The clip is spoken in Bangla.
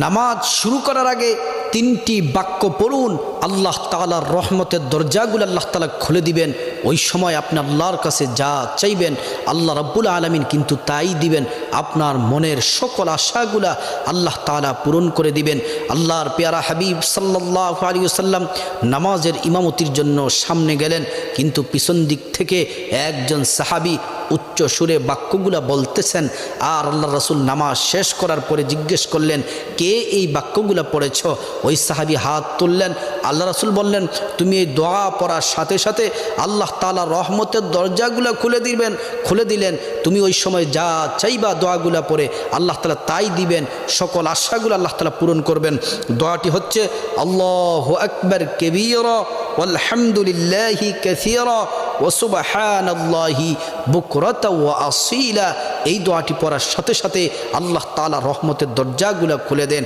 নামাজ শুরু করার আগে তিনটি বাক্য পড়ুন, আল্লাহ তাআলার রহমতের দরজাগুলো আল্লাহ তাআলা খুলে দিবেন। ওই সময় আপনি আল্লাহর কাছে যা চাইবেন আল্লাহ রাব্বুল আলামিন কিন্তু তাই দিবেন। আপনার মনের সকল আশাগুলা আল্লাহ তাআলা পূরণ করে দিবেন। আল্লাহর পেয়ারা হাবিব সাল্লাল্লাহু আলাইহি ওয়াসাল্লাম নামাজের ইমামতির জন্য সামনে গেলেন, কিন্তু পিছন দিক থেকে একজন সাহাবী উচ্চ সুরে বাক্যগুলা বলতেছেন। আর আল্লাহ রাসূল নামাজ শেষ করার পরে জিজ্ঞেস করলেন, কে এই বাক্যগুলা পড়েছ? ওই সাহাবী হাত তুললেন। আল্লাহ রাসূল বললেন, তুমি এই দোয়া পড়ার সাথে সাথে আল্লাহ তাআলা রহমতের দরজাগুলা খুলে দিলেন। তুমি ওই সময় যা চাইবা দোয়াগুলা পড়ে আল্লাহ তাআলা তাই দিবেন, সকল আশাগুলো আল্লাহ তাআলা পূরণ করবেন। দোয়াটি হচ্ছে আল্লাহু আকবার কাবীরা ওয়ালহামদুলিল্লাহি কাসীরা ওয়া সুবহানাল্লাহি বুকরাতা ওয়া আসীলা। এই দোয়াটি পড়ার সাথে সাথে আল্লাহ তাআলা রহমতের দরজাগুলা খুলে দেন।